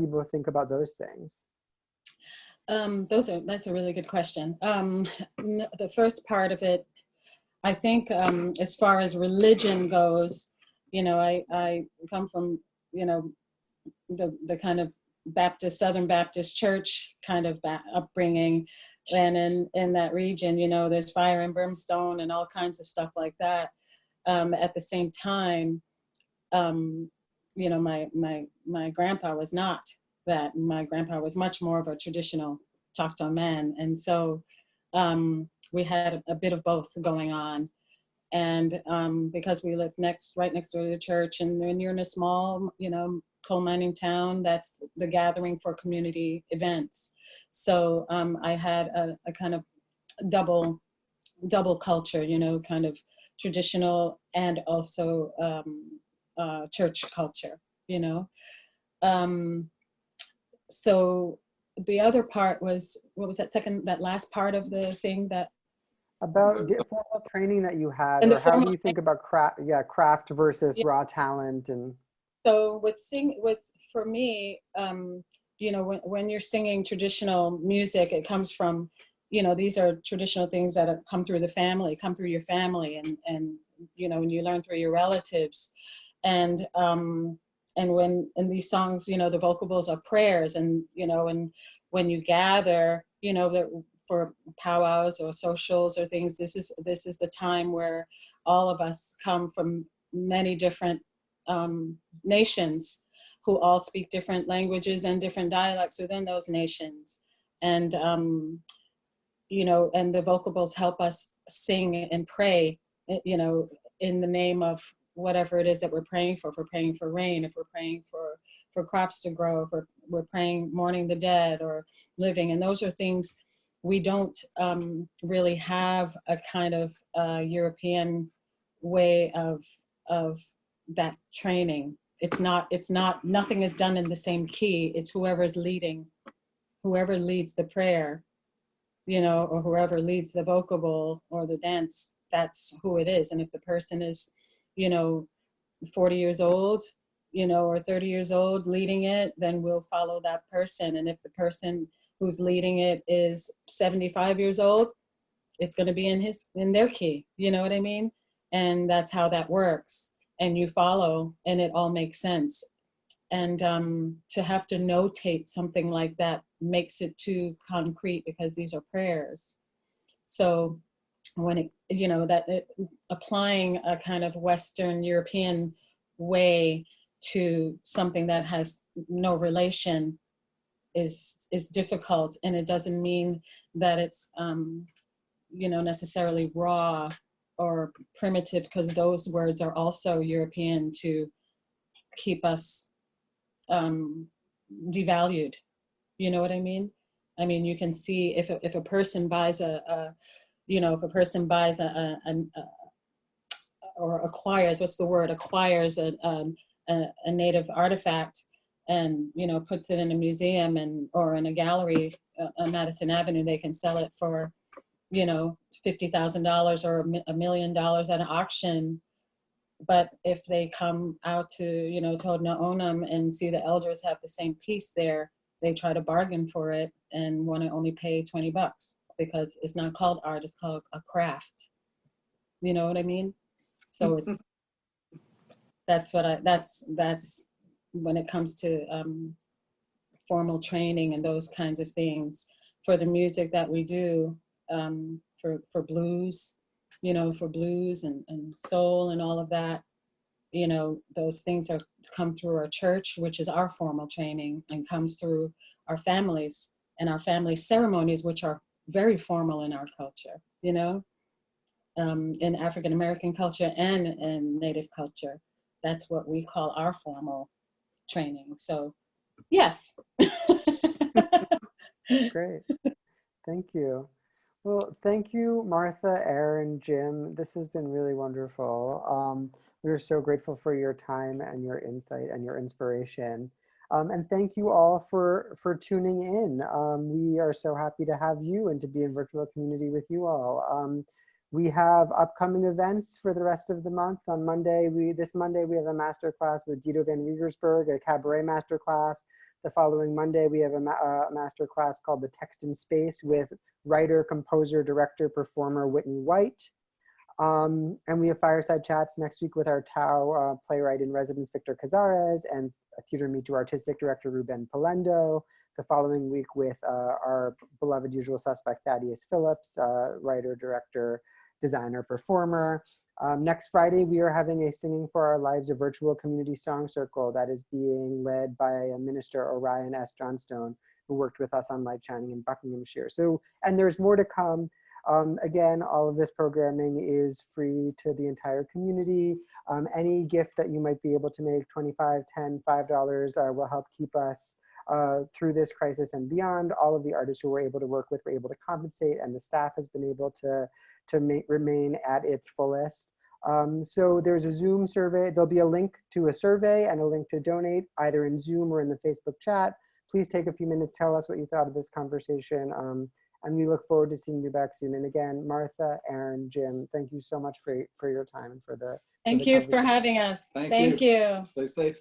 both think about those things. That's a really good question. The first part of it, I think, as far as religion goes, you know, I come from, you know, the kind of Southern Baptist church kind of upbringing. And in that region, you know, there's fire and brimstone and all kinds of stuff like that. At the same time, you know, my grandpa was not that. My grandpa was much more of a traditional Choctaw man. And so we had a bit of both going on. And because we lived right next door to the church, and when you're in a small, you know, coal mining town, that's the gathering for community events. So I had a kind of double culture, you know, kind of traditional and also church culture, you know. So the other part was, what was that last part of the thing that? About formal training that you had, And or how do you think about craft versus raw talent? And so for me, you know, when you're singing traditional music, it comes from, you know, these are traditional things that have come through your family, and you know, and you learn through your relatives, and when in these songs, you know, the vocables are prayers, and you know, and when you gather, you know, for powwows or socials or things, this is the time where all of us come from many different nations, who all speak different languages and different dialects within those nations. And, you know, and the vocables help us sing and pray, you know, in the name of whatever it is that we're praying for. If we're praying for rain, if we're praying for crops to grow, if we're praying mourning the dead or living. And those are things we don't really have a kind of European way of that training. It's not, nothing is done in the same key. It's whoever leads the prayer, you know, or whoever leads the vocable or the dance, that's who it is. And if the person is, you know, 40 years old, you know, or 30 years old leading it, then we'll follow that person. And if the person who's leading it is 75 years old, it's going to be in their key, you know what I mean? And that's how that works. And you follow, and it all makes sense. And to have to notate something like that makes it too concrete, because these are prayers. So when it, you know, applying a kind of Western European way to something that has no relation is difficult. And it doesn't mean that it's, you know, necessarily raw or primitive, because those words are also European to keep us devalued. You know what I mean? I mean, you can see if a person buys you know, if a person buys or acquires, what's the word, acquires a native artifact and, you know, puts it in a museum or in a gallery on Madison Avenue, they can sell it for, you know, $50,000 or $1 million at an auction. But if they come out to, you know, Todna Onam and see the elders have the same piece there, they try to bargain for it and want to only pay $20 because it's not called art, it's called a craft. You know what I mean? So it's, that's when it comes to formal training and those kinds of things. For the music that we do, for blues, you know, for blues and soul and all of that, you know, those things come through our church, which is our formal training, and comes through our families and our family ceremonies, which are very formal in our culture, you know, in African American culture and in Native culture. That's what we call our formal training. So, yes. Great. Thank you. Well, thank you, Martha, Aaron, Jim. This has been really wonderful. We are so grateful for your time and your insight and your inspiration. And thank you all for tuning in. We are so happy to have you and to be in virtual community with you all. We have upcoming events for the rest of the month. On Monday, this Monday, we have a masterclass with Dito van Riegersberg, a cabaret masterclass. The following Monday, we have a master class called The Text in Space with writer, composer, director, performer Whitney White. And we have fireside chats next week with our Tao playwright in residence, Victor Cazares, and Theater Meet to Artistic director, Ruben Polendo. The following week with our beloved usual suspect, Thaddeus Phillips, writer, director, designer, performer. Next Friday, we are having a Singing for Our Lives, a virtual community song circle that is being led by Minister Orion S. Johnstone, who worked with us on Light Shining in Buckinghamshire. So, and there's more to come. Again, all of this programming is free to the entire community. Any gift that you might be able to make, $25, $10, $5, will help keep us through this crisis and beyond. All of the artists who we're able to work with were able to compensate, and the staff has been able to remain at its fullest. So there's a Zoom survey. There'll be a link to a survey and a link to donate either in Zoom or in the Facebook chat. Please take a few minutes, tell us what you thought of this conversation. And we look forward to seeing you back soon. And again, Martha, Aaron, Jim, thank you so much for your time and for the Thank you for having us. Thank you. Stay safe.